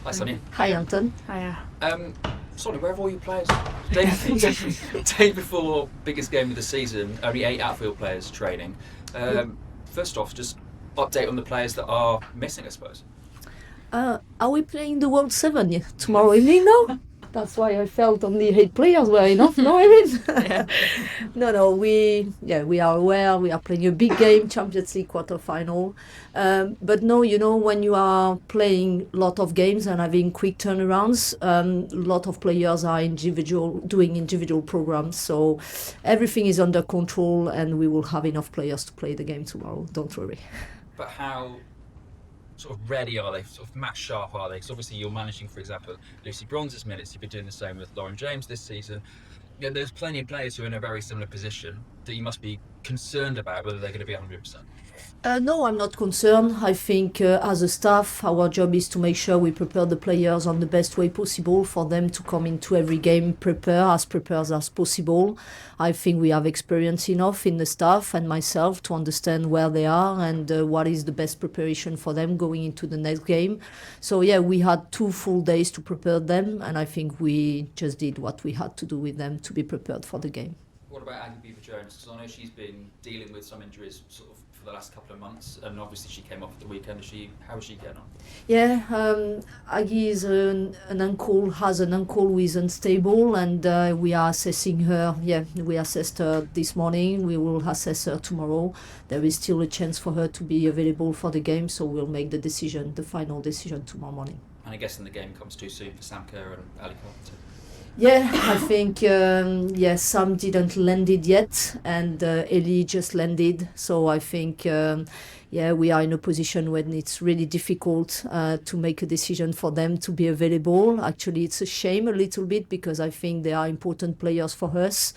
Hi, Sonia. Hi, Anton. Hiya. Sonia, where have all your players? Day before biggest game of the season, only 8 outfield players training. First off, just update on the players that are missing, I suppose. Are we playing the World 7 tomorrow evening now? That's why I felt only 8 players were enough, no, Erin? Yeah. No, we are aware we are playing a big game, Champions League quarter-final. But no, when you are playing a lot of games and having quick turnarounds, a lot of players are doing individual programs. So everything is under control and we will have enough players to play the game tomorrow, don't worry. But how sort of ready are they, sort of match sharp are they? Because obviously you're managing, for example, Lucy Bronze's minutes. You've been doing the same with Lauren James this season. There's plenty of players who are in a very similar position that you must be concerned about whether they're going to be 100%. No, I'm not concerned. I think as a staff, our job is to make sure we prepare the players on the best way possible for them to come into every game prepared as possible. I think we have experience enough in the staff and myself to understand where they are and what is the best preparation for them going into the next game. So yeah, we had 2 full days to prepare them, and I think we just did what we had to do with them to be prepared for the game. What about Aggie Beaver-Jones? Because I know she's been dealing with some injuries sort of for the last couple of months, and obviously she came off at the weekend. How is she getting on? Yeah, Aggie is has an ankle who is unstable, and we are assessing her. Yeah, we assessed her this morning. We will assess her tomorrow. There is still a chance for her to be available for the game, so we'll make the final decision tomorrow morning. And I guess the game comes too soon for Sam Kerr and Ali Carpenter. Yeah, I think Sam didn't land it yet, and Ellie just landed. So I think we are in a position when it's really difficult to make a decision for them to be available. Actually, it's a shame a little bit because I think they are important players for us.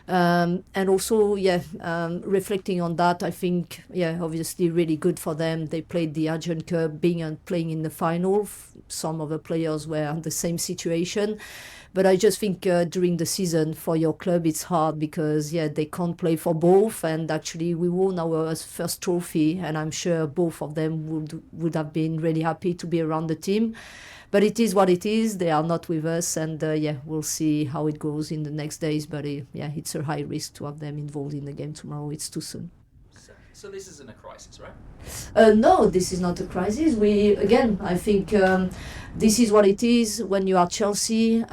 And also, reflecting on that, I think, obviously really good for them. They played the Asian Cup, playing in the final. Some of the players were in the same situation. But I just think during the season for your club, it's hard because, they can't play for both. And actually, we won our first trophy, and I'm sure both of them would have been really happy to be around the team. But it is what it is. They are not with us, and we'll see how it goes in the next days. But it's a high risk to have them involved in the game tomorrow. It's too soon. So this isn't a crisis, right? No, this is not a crisis. I think this is what it is when you are Chelsea.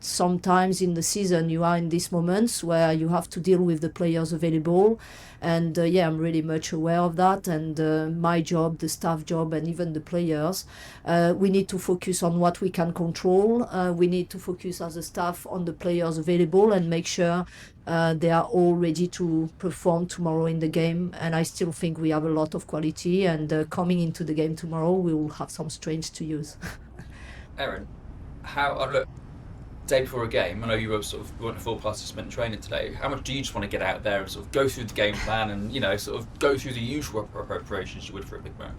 Sometimes in the season you are in these moments where you have to deal with the players available. And I'm really much aware of that. And my job, the staff job, and even the players, we need to focus on what we can control. We need to focus as a staff on the players available and make sure they are all ready to perform tomorrow in the game. And I still think we have a lot of quality. And coming into the game tomorrow, we will have some strengths to use. Erin, day before a game, I know you were sort of weren't a full participant in training today. How much do you just want to get out there and sort of go through the game plan and sort of go through the usual preparations you would for a big match?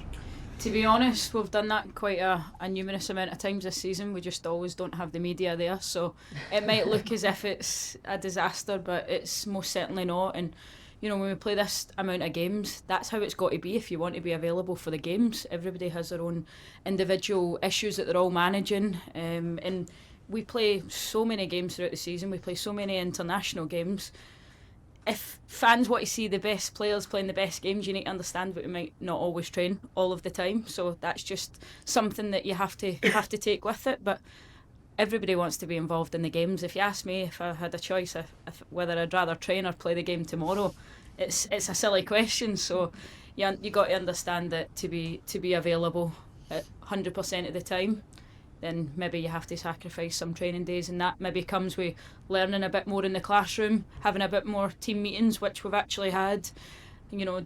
To be honest, we've done that quite a numerous amount of times this season. We just always don't have the media there, so it might look as if it's a disaster, but it's most certainly not. And when we play this amount of games, that's how it's got to be if you want to be available for the games. Everybody has their own individual issues that they're all managing, and we play so many games throughout the season. We play so many international games. If fans want to see the best players playing the best games, you need to understand that we might not always train all of the time. So that's just something that you have to take with it. But everybody wants to be involved in the games. If you ask me if I had a choice, whether I'd rather train or play the game tomorrow, it's a silly question. So you got to understand that to be available at 100% of the time, then maybe you have to sacrifice some training days, and that maybe comes with learning a bit more in the classroom, having a bit more team meetings, which we've actually had,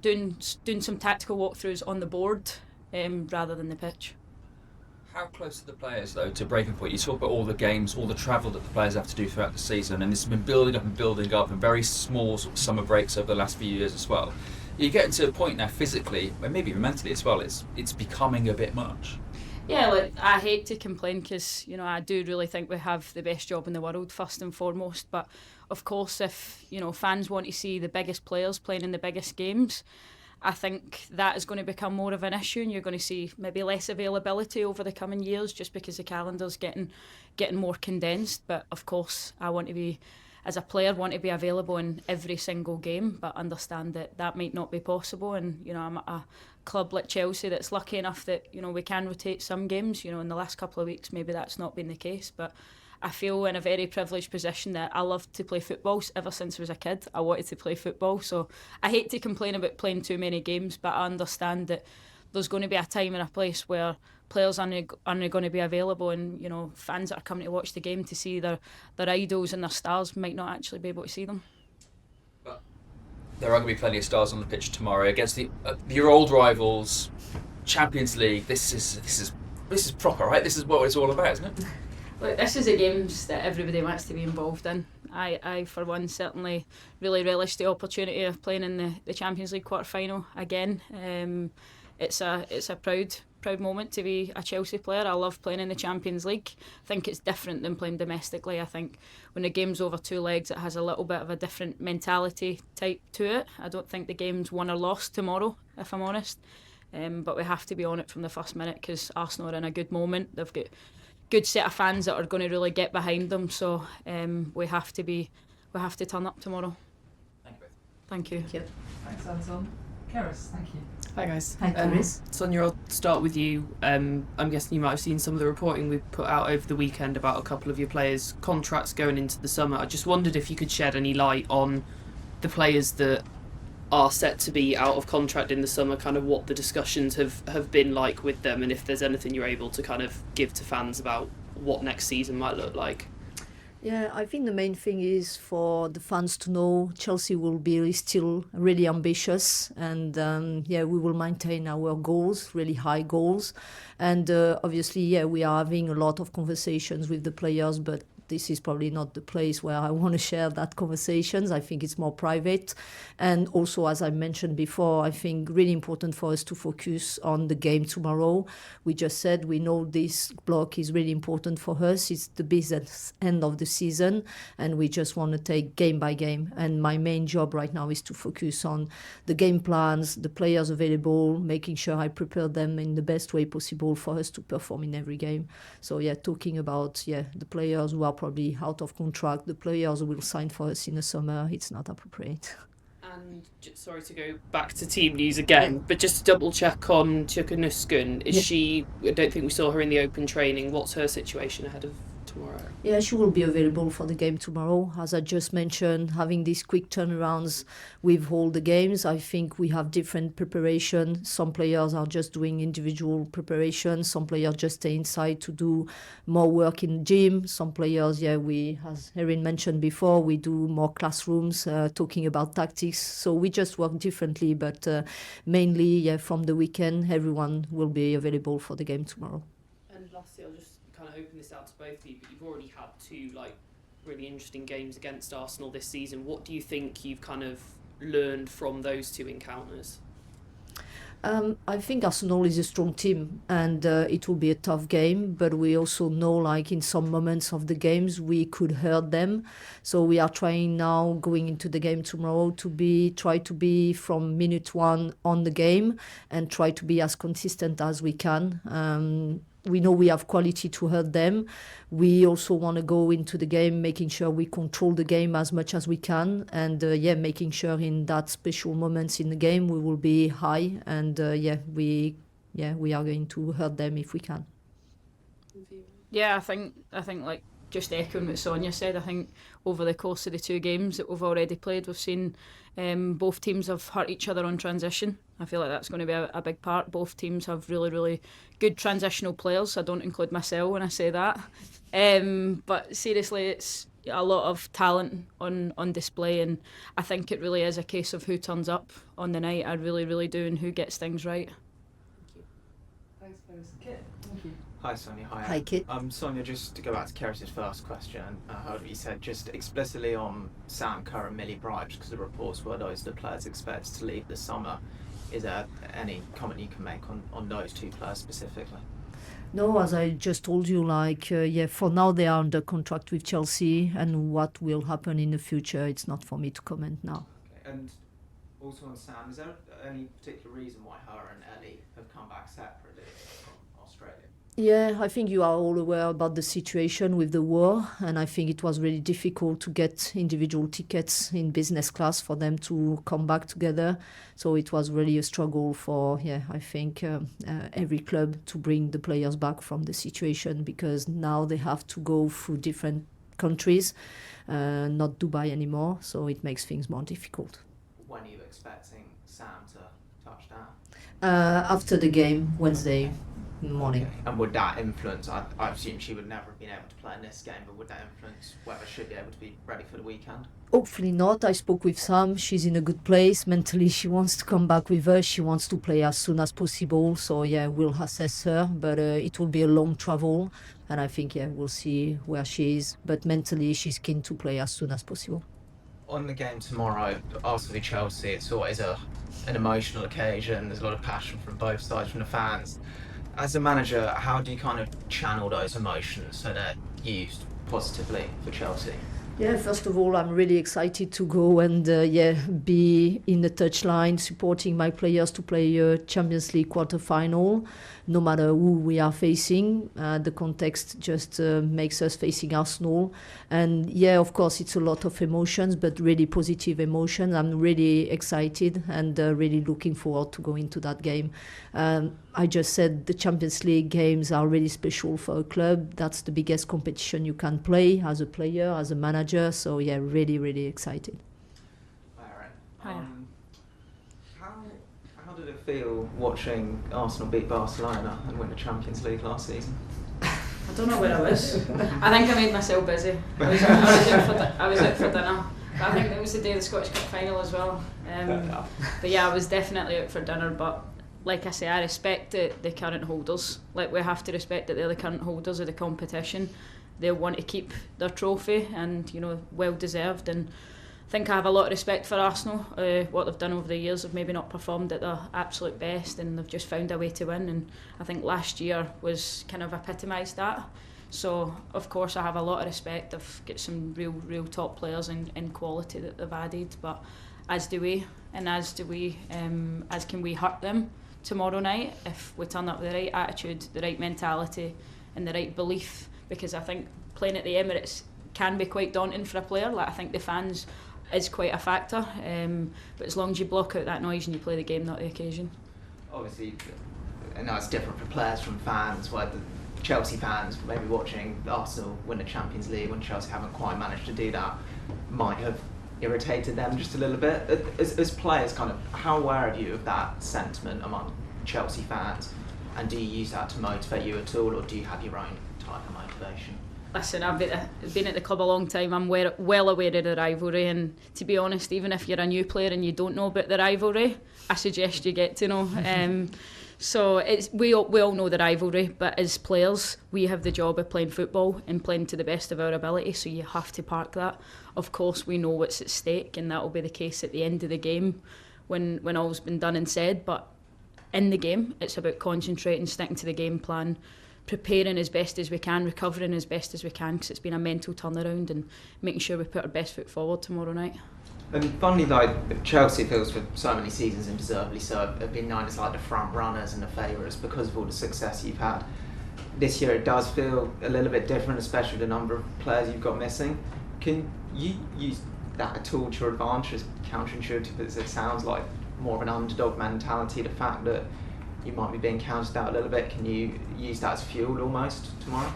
doing some tactical walkthroughs on the board rather than the pitch. How close are the players, though, to breaking point? You talk about all the games, all the travel that the players have to do throughout the season, and it's been building up and very small sort of summer breaks over the last few years as well. You're getting to a point now physically, and maybe even mentally as well, it's becoming a bit much. Yeah, I hate to complain because, I do really think we have the best job in the world, first and foremost. But, of course, if, fans want to see the biggest players playing in the biggest games, I think that is going to become more of an issue, and you're going to see maybe less availability over the coming years, just because the calendar's getting more condensed. But of course, I want to be, as a player, want to be available in every single game, but understand that that might not be possible. And I'm at a club like Chelsea that's lucky enough that we can rotate some games. In the last couple of weeks, maybe that's not been the case, but I feel in a very privileged position that I love to play football. Ever since I was a kid, I wanted to play football. So I hate to complain about playing too many games, but I understand that there's going to be a time and a place where players aren't going to be available, and fans that are coming to watch the game to see their idols and their stars might not actually be able to see them. But there are going to be plenty of stars on the pitch tomorrow against your old rivals, Champions League. This is proper, right? This is what it's all about, isn't it? Look, this is the games that everybody wants to be involved in. I for one, certainly really relish the opportunity of playing in the Champions League quarter-final again. It's a proud moment to be a Chelsea player. I love playing in the Champions League. I think it's different than playing domestically. I think when the game's over two legs, it has a little bit of a different mentality type to it. I don't think the game's won or lost tomorrow, if I'm honest. But we have to be on it from the first minute, because Arsenal are in a good moment. They've got good set of fans that are going to really get behind them, so we have to turn up tomorrow. Thank you. Thank you. Thanks, Anton. Keris, thank you. Hi guys. Hi, Keris. Sonia, I'll start with you. I'm guessing you might have seen some of the reporting we put out over the weekend about a couple of your players' contracts going into the summer. I just wondered if you could shed any light on the players that are set to be out of contract in the summer, kind of what the discussions have been like with them, and if there's anything you're able to kind of give to fans about what next season might look like. Yeah, I think the main thing is for the fans to know Chelsea will be still really ambitious, and we will maintain our goals, really high goals. And obviously, we are having a lot of conversations with the players, but this is probably not the place where I want to share that conversations. I think it's more private. And also, as I mentioned before, I think really important for us to focus on the game tomorrow. We just said we know this block is really important for us. It's the business end of the season, and we just want to take game by game. And my main job right now is to focus on the game plans, the players available, making sure I prepare them in the best way possible for us to perform in every game. So talking about the players who are probably out of contract, the players who will sign for us in the summer, it's not appropriate. And sorry to go back to team news again, but just to double check on Tuka Nuskun, is she, I don't think we saw her in the open training, what's her situation ahead of tomorrow? Yeah, she will be available for the game tomorrow. As I just mentioned, having these quick turnarounds with all the games, I think we have different preparation. Some players are just doing individual preparation. Some players just stay inside to do more work in the gym. Some players, we, as Erin mentioned before, we do more classrooms, talking about tactics. So we just work differently, but mainly, from the weekend, everyone will be available for the game tomorrow. And lastly, I'll just kind of open this out to both of you, but you've already had two really interesting games against Arsenal this season. What do you think you've kind of learned from those two encounters? I think Arsenal is a strong team, and it will be a tough game, but we also know in some moments of the games we could hurt them. So we are trying now, going into the game tomorrow, try to be from minute one on the game and try to be as consistent as we can. We know we have quality to hurt them. We also want to go into the game making sure we control the game as much as we can, and making sure in that special moments in the game we will be high, and we are going to hurt them if we can. Yeah, I think just echoing what Sonia said, I think over the course of the two games that we've already played, we've seen both teams have hurt each other on transition. I feel like that's going to be a big part. Both teams have really, really good transitional players. I don't include myself when I say that. But seriously, it's a lot of talent on display, and I think it really is a case of who turns up on the night. I really, really do, and who gets things right. Thanks, Keris. Kit, thank you. Hi Sonia, Hi Kit. Sonia, just to go back to Keris's first question, however you said, just explicitly on Sam Kerr and Millie bribes, because the reports were those the players expected to leave this summer. Is there any comment you can make on those two players specifically? No, as I just told you, for now they are under contract with Chelsea, and what will happen in the future, it's not for me to comment now. Okay. And Also on Sam, is there any particular reason why her and Ellie have come back separately from Australia? Yeah, I think you are all aware about the situation with the war, and I think it was really difficult to get individual tickets in business class for them to come back together. So it was really a struggle for, I think, every club to bring the players back from the situation, because now they have to go through different countries, not Dubai anymore, so it makes things more difficult. When are you expecting Sam to touch down? After the game, Wednesday morning. Okay. And would that influence, I assume she would never have been able to play in this game, but would that influence whether she'd be able to be ready for the weekend? Hopefully not. I spoke with Sam. She's in a good place. Mentally, she wants to come back with us. She wants to play as soon as possible. So, we'll assess her. But it will be a long travel. And I think, we'll see where she is. But mentally, she's keen to play as soon as possible. On the game tomorrow, Arsenal v Chelsea, it's always an emotional occasion. There's a lot of passion from both sides, from the fans. As a manager, how do you kind of channel those emotions so they're used positively for Chelsea? Yeah, first of all, I'm really excited to go and be in the touchline, supporting my players to play a Champions League quarter-final, no matter who we are facing. The context just makes us facing Arsenal. And of course, it's a lot of emotions, but really positive emotions. I'm really excited and really looking forward to go into that game. I just said the Champions League games are really special for a club. That's the biggest competition you can play as a player, as a manager. So really, really excited. Hi, Erin. How did it feel watching Arsenal beat Barcelona and win the Champions League last season? I don't know where I was. I think I made myself busy. I was out for dinner. But I think it was the day of the Scottish Cup final as well. But I was definitely out for dinner. But like I say, I respect the current holders. Like, we have to respect that they're the current holders of the competition. They'll want to keep their trophy, and well deserved. And I think I have a lot of respect for Arsenal. What they've done over the years, have maybe not performed at their absolute best, and they've just found a way to win. And I think last year was kind of epitomised that. So of course I have a lot of respect. They've got some real top players in quality that they've added, but as do we, and as can we hurt them tomorrow night if we turn up with the right attitude, the right mentality and the right belief, because I think playing at the Emirates can be quite daunting for a player. Like, I think the fans is quite a factor, but as long as you block out that noise and you play the game, not the occasion. Obviously, I know it's different for players from fans, where the Chelsea fans maybe watching Arsenal win the Champions League when Chelsea haven't quite managed to do that might have irritated them just a little bit. As players, kind of, how aware are you of that sentiment among Chelsea fans, and do you use that to motivate you at all, or do you have your own type of motivation? Listen, I've been at the club a long time. I'm well aware of the rivalry, and to be honest, even if you're a new player and you don't know about the rivalry, I suggest you get to know. So we all know the rivalry, but as players, we have the job of playing football and playing to the best of our ability, so you have to park that. Of course, we know what's at stake, and that will be the case at the end of the game when all's been done and said, but in the game, it's about concentrating, sticking to the game plan, preparing as best as we can, recovering as best as we can, because it's been a mental turnaround, and making sure we put our best foot forward tomorrow night. And funnily, like, Chelsea feels for so many seasons, and deservedly so, have been known as like the front runners and the favourites because of all the success you've had. This year it does feel a little bit different, especially the number of players you've got missing. Can you use that at all to your advantage, as counterintuitive as it sounds, like more of an underdog mentality, the fact that you might be being counted out a little bit? Can you use that as fuel almost tomorrow?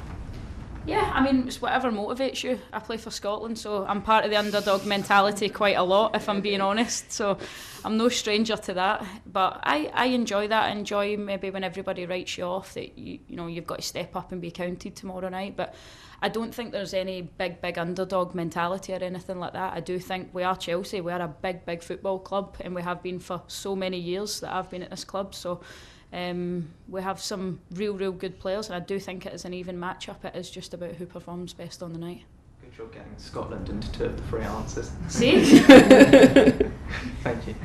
Yeah, I mean, it's whatever motivates you. I play for Scotland, so I'm part of the underdog mentality quite a lot, if I'm being honest. So I'm no stranger to that. But I enjoy that. I enjoy maybe when everybody writes you off that you've got to step up and be counted tomorrow night. But I don't think there's any big underdog mentality or anything like that. I do think we are Chelsea. We are a big football club, and we have been for so many years that I've been at this club. So we have some real good players, and I do think it is an even match-up. It is just about who performs best on the night. Good job getting Scotland into 2 of the 3 answers. See? Thank you.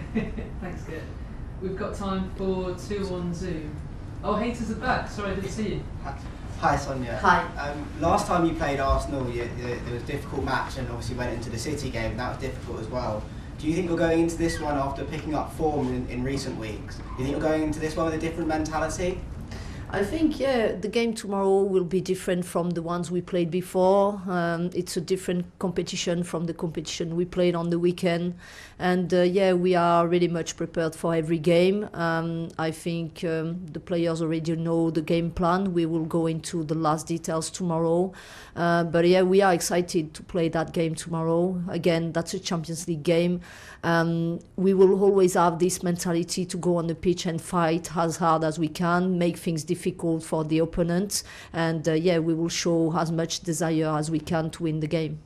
Thanks, Kit. We've got time for 2 on Zoom. Oh, Haters are back. Sorry, I didn't see you. Hi, Sonia. Hi. Last time you played Arsenal, there was a difficult match, and obviously went into the City game, and that was difficult as well. Do you think you're going into this one after picking up form in recent weeks? Do you think you're going into this one with a different mentality? I think, the game tomorrow will be different from the ones we played before. It's a different competition from the competition we played on the weekend. And we are really much prepared for every game. I think the players already know the game plan. We will go into the last details tomorrow. But we are excited to play that game tomorrow. Again, that's a Champions League game. We will always have this mentality to go on the pitch and fight as hard as we can, make things difficult for the opponents, and we will show as much desire as we can to win the game.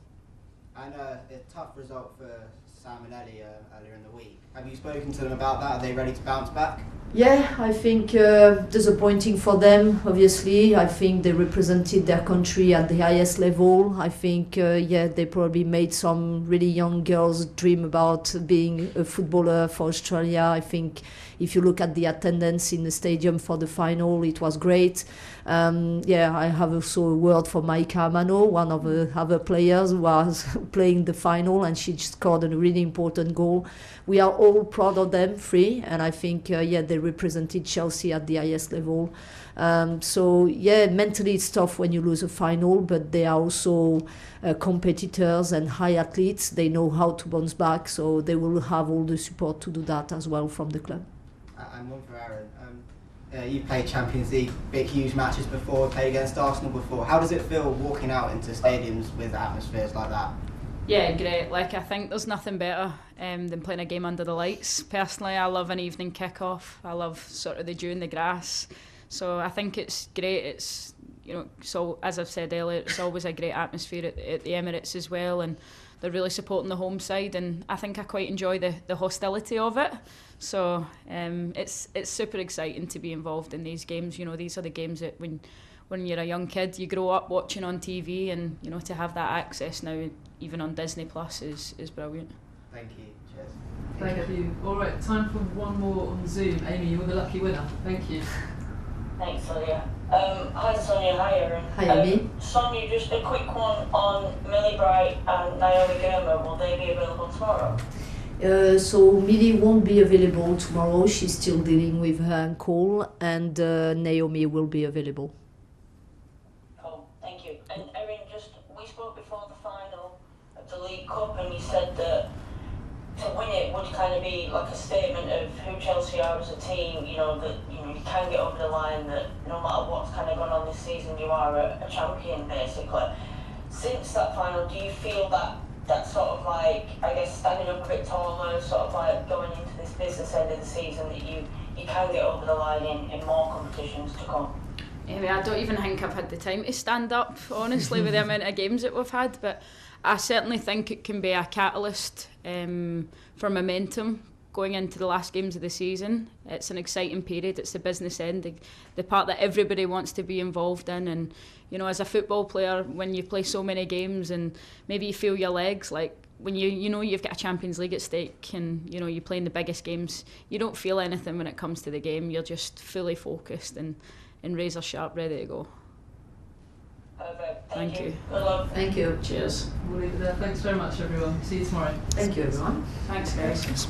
And a tough result for Sam and Ellie earlier in the week. Have you spoken to them about that? Are they ready to bounce back? Yeah, I think disappointing for them, obviously. I think they represented their country at the highest level. I think, they probably made some really young girls dream about being a footballer for Australia. I think if you look at the attendance in the stadium for the final, it was great. I have also a word for Maika Amano, one of the other players who was playing the final, and she scored a really important goal. We are all proud of them, three, and I think, they represented Chelsea at the highest level. Mentally it's tough when you lose a final, but they are also competitors and high athletes. They know how to bounce back, so they will have all the support to do that as well from the club. And one for Erin. You've played Champions League, big, huge matches before, played against Arsenal before. How does it feel walking out into stadiums with atmospheres like that? Yeah, great. I think there's nothing better than playing a game under the lights. Personally, I love an evening kick-off. I love sort of the dew in the grass. So I think it's great. It's, so as I've said earlier, it's always a great atmosphere at the Emirates as well, and they're really supporting the home side, and I think I quite enjoy the hostility of it. So it's super exciting to be involved in these games. These are the games that when you're a young kid, you grow up watching on TV, and to have that access now, even on Disney Plus, is brilliant. Thank you. Cheers. Thank you. All right, time for one more on Zoom. Amy, you're the lucky winner. Thank you. Thanks, Sonia. Hi, Sonia. Hi, Erin. Hi, Amy. Sonia, just a quick one on Millie Bright and Naomi Gurma. Will they be available tomorrow? So Millie won't be available tomorrow. She's still dealing with her ankle, and Naomi will be available. Cool, thank you. And Erin, we spoke before the final of the League Cup, and you said that to win it would kind of be like a statement of who Chelsea are as a team. That you can get over the line. That no matter what's kind of gone on this season, you are a champion basically. Since that final, do you feel that sort of standing up a bit taller, sort of going into this business end of the season, that you can get over the line in more competitions to come? I don't even think I've had the time to stand up, honestly, with the amount of games that we've had, but I certainly think it can be a catalyst for momentum going into the last games of the season. It's an exciting period. It's the business end, the part that everybody wants to be involved in. And as a football player, when you play so many games and maybe you feel your legs, like when you've got a Champions League at stake, and you play in the biggest games, you don't feel anything when it comes to the game. You're just fully focused and razor sharp, ready to go. Perfect. Thank you. Good luck. Thank you. Cheers. We'll leave it there. Thanks very much, everyone. See you tomorrow. Thank you, everyone. Thanks, guys.